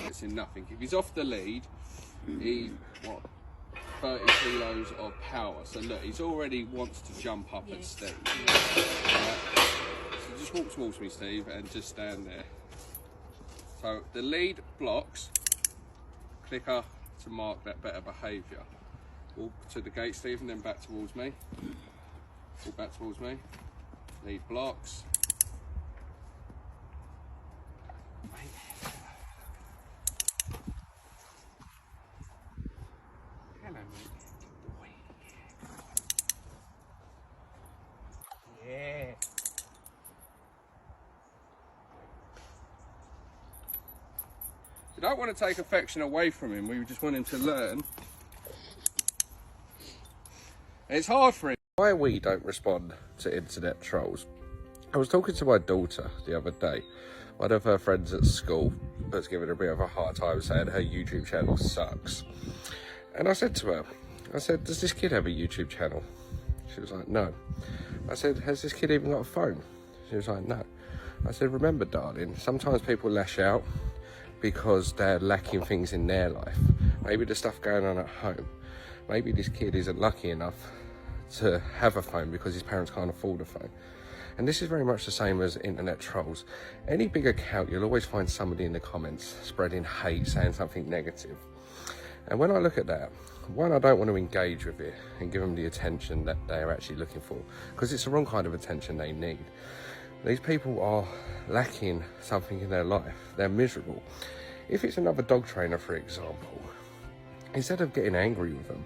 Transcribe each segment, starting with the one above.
It's in nothing. If he's off the lead, he's what, 30 kilos of power. So look, he's already wants to jump up at Steve. Right? So just walk towards me, Steve, and just stand there. So the lead blocks, clicker to mark that better behaviour. Walk to the gate, Steve, and then back towards me. Walk back towards me. Lead blocks. Hello, mate. Yeah. We don't want to take affection away from him. We just want him to learn. And it's hard for him. Why we don't respond to internet trolls. I was talking to my daughter the other day. One of her friends at school was giving her a bit of a hard time saying her YouTube channel sucks. And I said to her, does this kid have a YouTube channel? She was like, no. I said, has this kid even got a phone? She was like, no. I said, remember, darling, sometimes people lash out because they're lacking things in their life. Maybe the stuff going on at home. Maybe this kid isn't lucky enough to have a phone because his parents can't afford a phone. And this is very much the same as internet trolls. Any big account, you'll always find somebody in the comments spreading hate, saying something negative. And when I look at that, one, I don't want to engage with it and give them the attention that they're actually looking for, because it's the wrong kind of attention they need. These people are lacking something in their life. They're miserable. If it's another dog trainer, for example, instead of getting angry with them,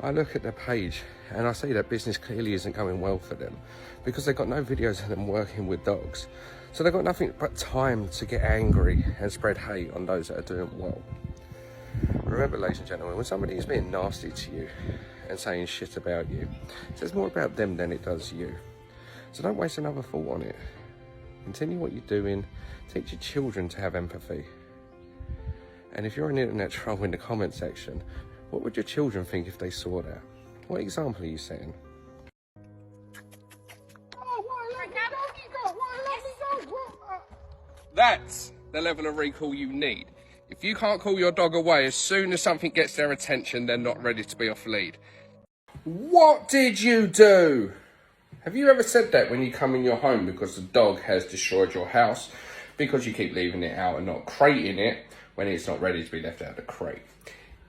I look at their page and I see that business clearly isn't going well for them because they've got no videos of them working with dogs. So they've got nothing but time to get angry and spread hate on those that are doing well. Remember, ladies and gentlemen, when somebody is being nasty to you and saying shit about you, it says more about them than it does you. So don't waste another thought on it. Continue what you're doing. Teach your children to have empathy. And if you're an internet troll in the comment section, what would your children think if they saw that? What example are you setting? That's the level of recall you need. If you can't call your dog away as soon as something gets their attention, they're not ready to be off lead. What did you do? Have you ever said that when you come in your home because the dog has destroyed your house because you keep leaving it out and not crating it when it's not ready to be left out of the crate?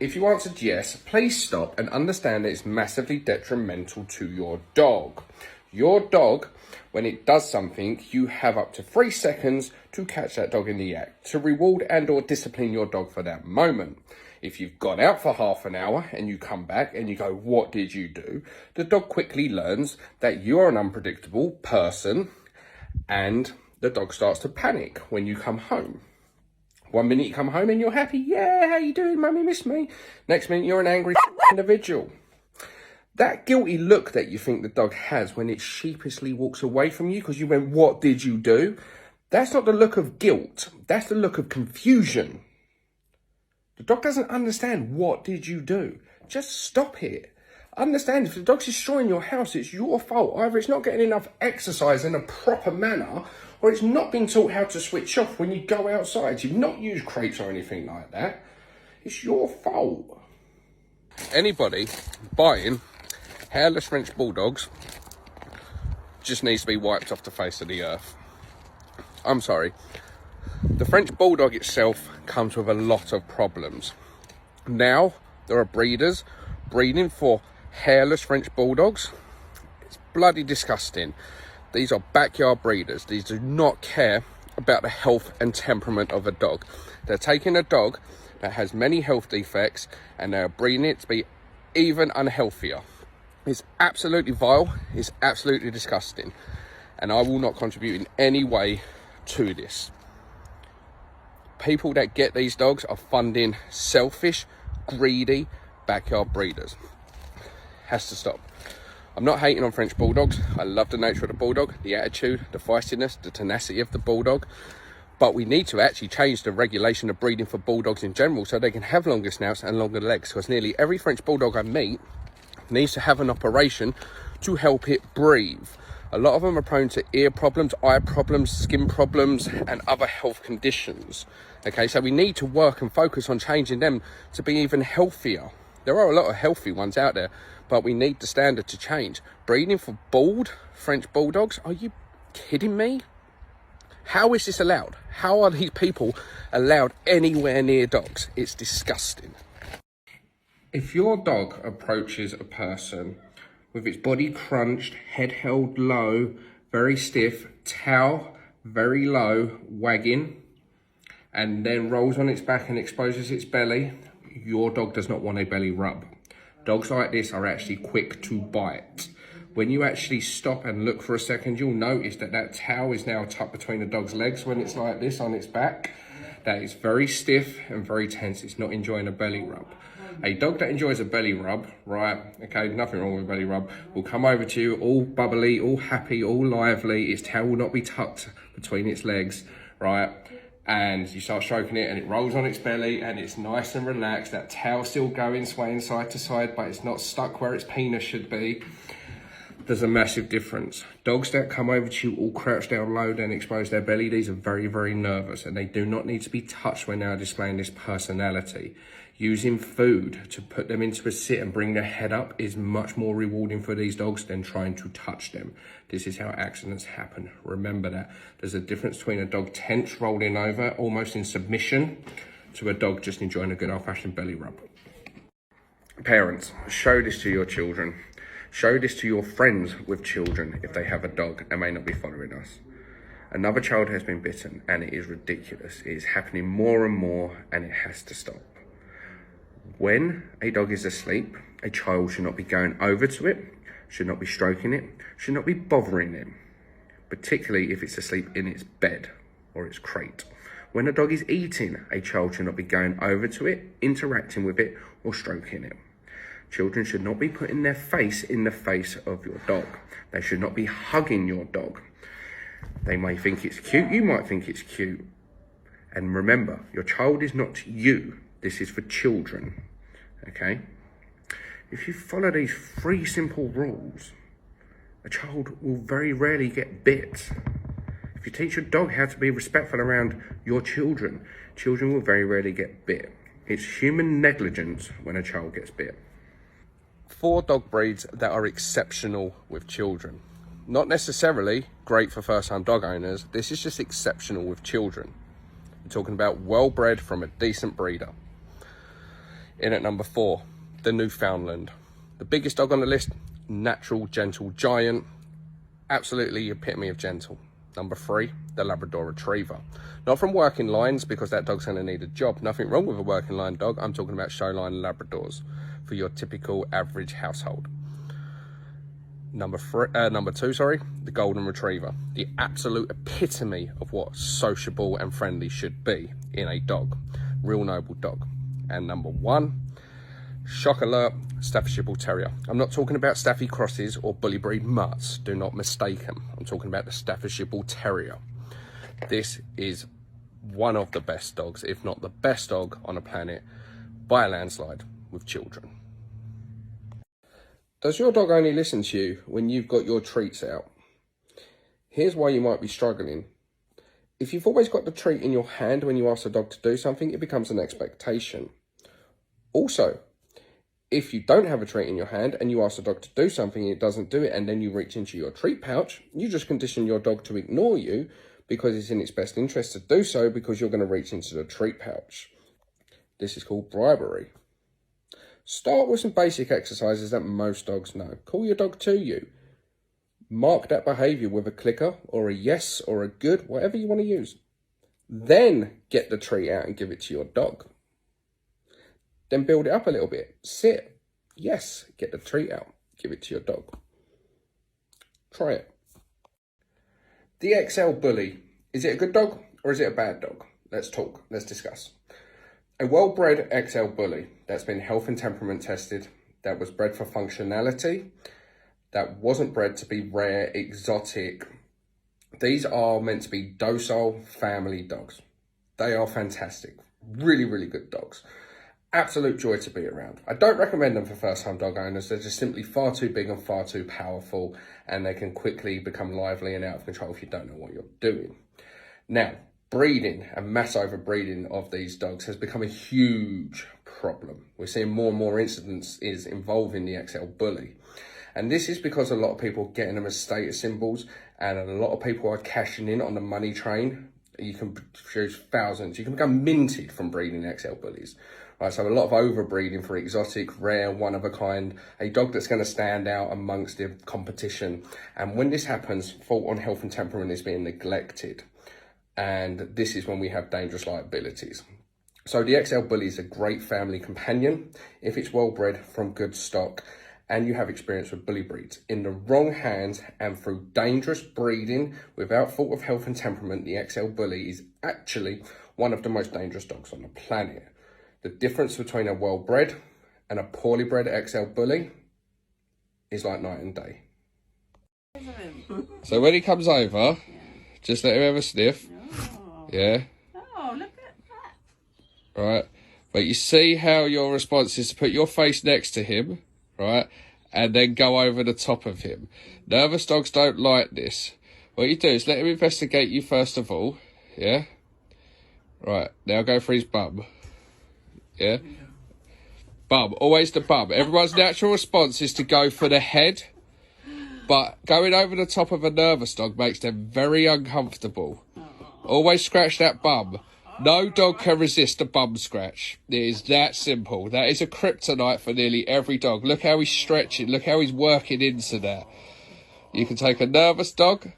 If you answered yes, please stop and understand that it's massively detrimental to your dog. Your dog, when it does something, you have up to 3 seconds to catch that dog in the act, to reward and or discipline your dog for that moment. If you've gone out for half an hour and you come back and you go, what did you do? The dog quickly learns that you're an unpredictable person and the dog starts to panic when you come home. 1 minute you come home and you're happy. Yeah, how you doing? Mummy missed me. Next minute you're an angry individual. That guilty look that you think the dog has when it sheepishly walks away from you because you went, what did you do? That's not the look of guilt. That's the look of confusion. The dog doesn't understand what did you do. Just stop it. Understand, if the dog's destroying your house, it's your fault. Either it's not getting enough exercise in a proper manner, or it's not being taught how to switch off when you go outside. You've not used crates or anything like that. It's your fault. Anybody buying hairless French Bulldogs just needs to be wiped off the face of the earth. I'm sorry. The French Bulldog itself comes with a lot of problems. Now, there are breeders breeding for hairless French Bulldogs. It's bloody disgusting. These are backyard breeders. These do not care about the health and temperament of a dog. They're taking a dog that has many health defects and they're breeding it to be even unhealthier. It's absolutely vile. It's absolutely disgusting. And I will not contribute in any way to this. People that get these dogs are funding selfish, greedy backyard breeders. Has to stop. I'm not hating on French Bulldogs. I love the nature of the Bulldog, the attitude, the feistiness, the tenacity of the Bulldog. But we need to actually change the regulation of breeding for Bulldogs in general so they can have longer snouts and longer legs. Because nearly every French Bulldog I meet needs to have an operation to help it breathe. A lot of them are prone to ear problems, eye problems, skin problems, and other health conditions. Okay, so we need to work and focus on changing them to be even healthier. There are a lot of healthy ones out there, but we need the standard to change. Breeding for bald French bulldogs? Are you kidding me? How is this allowed? How are these people allowed anywhere near dogs? It's disgusting. If your dog approaches a person with its body crunched, head held low, very stiff, tail very low, wagging, and then rolls on its back and exposes its belly, your dog does not want a belly rub. Dogs like this are actually quick to bite. When you actually stop and look for a second, you'll notice that that tail is now tucked between the dog's legs when it's like this on its back. That is very stiff and very tense. It's not enjoying a belly rub. A dog that enjoys a belly rub, right, okay, nothing wrong with a belly rub, will come over to you all bubbly, all happy, all lively. Its tail will not be tucked between its legs, right? And you start stroking it and it rolls on its belly and it's nice and relaxed. That tail still going, swaying side to side, but it's not stuck where its penis should be. There's a massive difference. Dogs that come over to you all crouched down low and expose their belly, these are very, very nervous and they do not need to be touched when they are displaying this personality. Using food to put them into a sit and bring their head up is much more rewarding for these dogs than trying to touch them. This is how accidents happen. Remember that. There's a difference between a dog tense, rolling over, almost in submission, to a dog just enjoying a good old-fashioned belly rub. Parents, show this to your children. Show this to your friends with children if they have a dog and may not be following us. Another child has been bitten and it is ridiculous. It is happening more and more and it has to stop. When a dog is asleep, a child should not be going over to it, should not be stroking it, should not be bothering it, particularly if it's asleep in its bed or its crate. When a dog is eating, a child should not be going over to it, interacting with it, or stroking it. Children should not be putting their face in the face of your dog. They should not be hugging your dog. They may think it's cute, you might think it's cute. And remember, your child is not you. This is for children, okay? If you follow these 3 simple rules, a child will very rarely get bit. If you teach your dog how to be respectful around your children, children will very rarely get bit. It's human negligence when a child gets bit. 4 dog breeds that are exceptional with children. Not necessarily great for first-time dog owners. This is just exceptional with children. We're talking about well-bred from a decent breeder. In at number 4, the Newfoundland. The biggest dog on the list, natural, gentle giant. Absolutely epitome of gentle. Number 3, the Labrador Retriever. Not from working lines, because that dog's going to need a job. Nothing wrong with a working line dog. I'm talking about show line Labradors for your typical average household. Number 2, the Golden Retriever. The absolute epitome of what sociable and friendly should be in a dog. Real noble dog. And number 1, shock alert, Staffordshire Bull Terrier. I'm not talking about Staffy crosses or bully breed mutts. Do not mistake them. I'm talking about the Staffordshire Bull Terrier. This is one of the best dogs, if not the best dog on the planet, by a landslide with children. Does your dog only listen to you when you've got your treats out? Here's why you might be struggling. If you've always got the treat in your hand when you ask the dog to do something, it becomes an expectation. Also, if you don't have a treat in your hand and you ask the dog to do something and it doesn't do it, and then you reach into your treat pouch, you just condition your dog to ignore you because it's in its best interest to do so, because you're going to reach into the treat pouch. This is called bribery. Start with some basic exercises that most dogs know. Call your dog to you. Mark that behavior with a clicker or a yes or a good, whatever you want to use. Then get the treat out and give it to your dog. Then build it up a little bit. Sit. Yes. Get the treat out. Give it to your dog. Try it. The XL Bully. Is it a good dog or is it a bad dog? Let's talk. Let's discuss. A well-bred XL Bully that's been health and temperament tested, that was bred for functionality, that wasn't bred to be rare, exotic. These are meant to be docile family dogs. They are fantastic. Really, really good dogs. Absolute joy to be around. I don't recommend them for first-time dog owners. They're just simply far too big and far too powerful, and they can quickly become lively and out of control if you don't know what you're doing. Now, breeding and mass overbreeding of these dogs has become a huge problem. We're seeing more and more incidents involving the XL Bully. And this is because a lot of people are getting them as status symbols, and a lot of people are cashing in on the money train. You can produce thousands. You can become minted from breeding XL Bullies. Right, so a lot of overbreeding for exotic, rare, one-of-a-kind, a dog that's going to stand out amongst the competition. And when this happens, fault on health and temperament is being neglected. And this is when we have dangerous liabilities. So the XL Bully is a great family companion if it's well bred from good stock and you have experience with bully breeds. In the wrong hands and through dangerous breeding without fault of health and temperament, the XL Bully is actually one of the most dangerous dogs on the planet. The difference between a well-bred and a poorly bred XL Bully is like night and day. So when he comes over, just let him have a sniff. Yeah. Oh, look at that. Right. But you see how your response is to put your face next to him, right? And then go over the top of him. Nervous dogs don't like this. What you do is let him investigate you first of all. Yeah. Right. Now go for his bum. Yeah. Bum. Always the bum. Everyone's natural response is to go for the head. But going over the top of a nervous dog makes them very uncomfortable. Always scratch that bum. No dog can resist a bum scratch. It is that simple. That is a kryptonite for nearly every dog. Look how he's stretching. Look how he's working into that. You can take a nervous dog.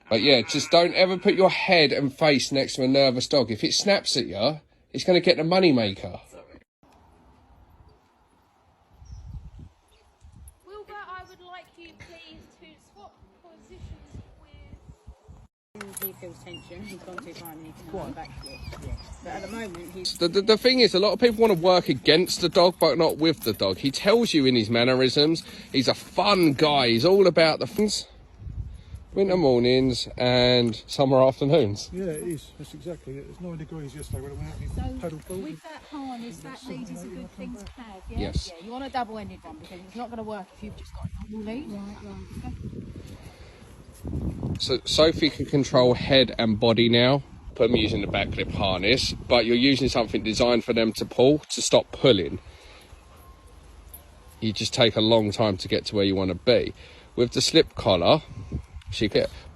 But yeah, just don't ever put your head and face next to a nervous dog. If it snaps at you, it's going to get the money maker. Wilbur, I would like you please to swap positions with... He feels tension, he's gone too far and he can come back to it. But at the moment, he's... The thing is, a lot of people want to work against the dog, but not with the dog. He tells you in his mannerisms, he's a fun guy. He's all about the things. Winter mornings and summer afternoons. Yeah, it is. That's exactly it. It's 9 degrees yesterday when I went out and paddled forward. With that harness, that lead is a good thing to have, yeah? Yes. Yeah, you want a double-ended one because it's not going to work if you've just got a normal lead. Right. Okay. So Sophie can control head and body now. Put them using the back clip harness, but you're using something designed for them to pull, to stop pulling. You just take a long time to get to where you want to be. With the slip collar,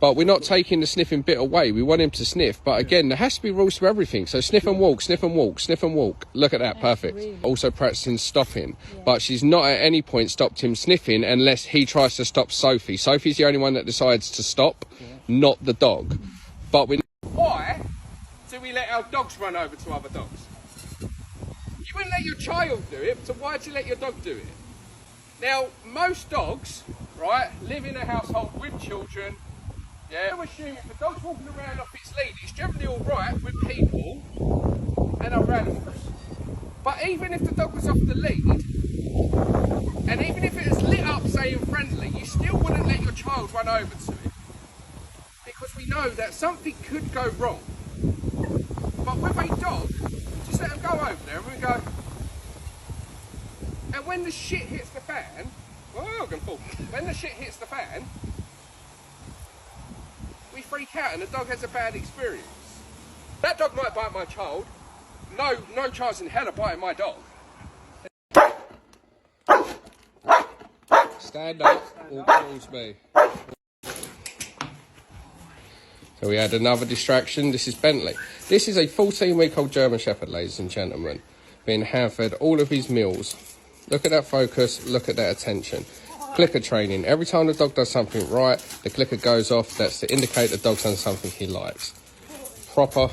but we're not taking the sniffing bit away. We want him to sniff, but again, there has to be rules for everything. So sniff and walk, sniff and walk, sniff and walk. Look at that, perfect. Also practicing stopping, but she's not at any point stopped him sniffing unless he tries to stop Sophie. Sophie's the only one that decides to stop, not the dog. But why do we let our dogs run over to other dogs? You wouldn't let your child do it, so why do you let your dog do it? Now, most dogs, right, live in a household with children. Yeah, I'm assuming if a dog's walking around off its lead, it's generally all right with people and other animals. But even if the dog was off the lead, and even if it was lit up saying friendly, you still wouldn't let your child run over to it. Because we know that something could go wrong. But with a dog, just let them go over there and we go... And when the shit hits the fan, when the shit hits the fan, we freak out and the dog has a bad experience. That dog might bite my child. No chance in hell of biting my dog. Stand up, walk towards me. So we had another distraction. This is Bentley. This is a 14-week-old German Shepherd, ladies and gentlemen. Being hand-fed all of his meals. Look at that focus, look at that attention. Clicker training. Every time the dog does something right, the clicker goes off. That's to indicate the dog's done something he likes. Proper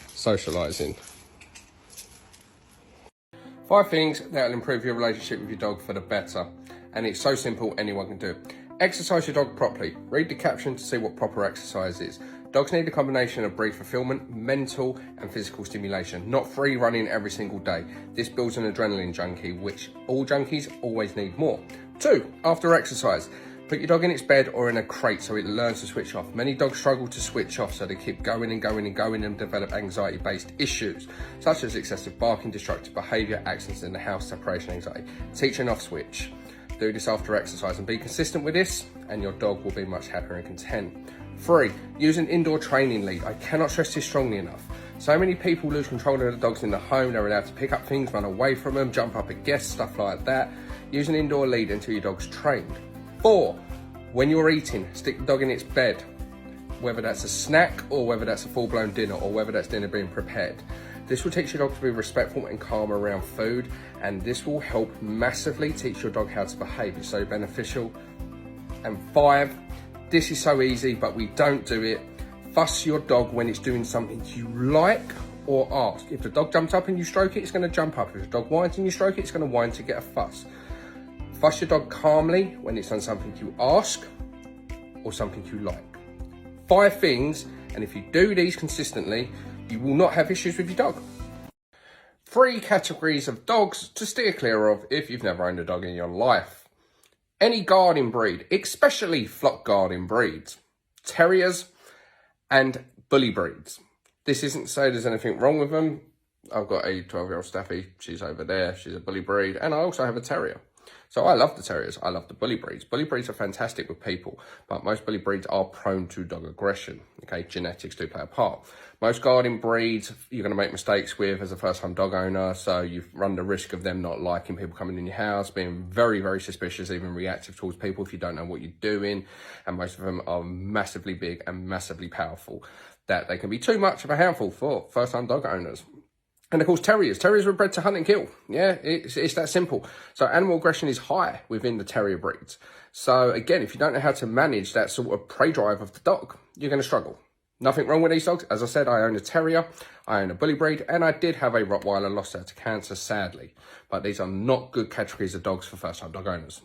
socialising. 5 things that will improve your relationship with your dog for the better. And it's so simple, anyone can do it. Exercise your dog properly. Read the caption to see what proper exercise is. Dogs need a combination of breed fulfillment, mental and physical stimulation, not free running every single day. This builds an adrenaline junkie, which all junkies always need more. 2, after exercise, Put your dog in its bed or in a crate so it learns to switch off. Many dogs struggle to switch off, so they keep going and going and going and develop anxiety-based issues, such as excessive barking, destructive behaviour, accidents in the house, separation anxiety. Teach an off switch. Do this after exercise and be consistent with this, and your dog will be much happier and content. 3, use an indoor training lead. I cannot stress this strongly enough. So many people lose control of their dogs in the home. They're allowed to pick up things, run away from them, jump up at guests, stuff like that. Use an indoor lead until your dog's trained. 4, when you're eating, stick the dog in its bed, whether that's a snack or whether that's a full-blown dinner or whether that's dinner being prepared. This will teach your dog to be respectful and calm around food, and this will help massively teach your dog how to behave. It's so beneficial. And 5, this is so easy, but we don't do it. Fuss your dog when it's doing something you like or ask. If the dog jumps up and you stroke it, it's going to jump up. If the dog whines and you stroke it, it's going to whine to get a fuss. Fuss your dog calmly when it's done something you ask or something you like. 5 things, and if you do these consistently, you will not have issues with your dog. 3 categories of dogs to steer clear of if you've never owned a dog in your life. Any guarding breed, especially flock guarding breeds, terriers and bully breeds. This isn't to say there's anything wrong with them. I've got a 12-year-old Staffy, she's over there, she's a bully breed, and I also have a terrier. So I love the terriers, I love the bully breeds. Bully breeds are fantastic with people, but most bully breeds are prone to dog aggression. Okay, genetics do play a part. Most guarding breeds you're going to make mistakes with as a first-time dog owner, so you run the risk of them not liking people coming in your house, being very, very suspicious, even reactive towards people if you don't know what you're doing, and most of them are massively big and massively powerful, that they can be too much of a handful for first-time dog owners. And of course, terriers. Terriers were bred to hunt and kill. Yeah, it's that simple. So animal aggression is high within the terrier breeds. So again, if you don't know how to manage that sort of prey drive of the dog, you're going to struggle. Nothing wrong with these dogs. As I said, I own a terrier, I own a bully breed, and I did have a Rottweiler lost out to cancer, sadly. But these are not good categories of dogs for first-time dog owners.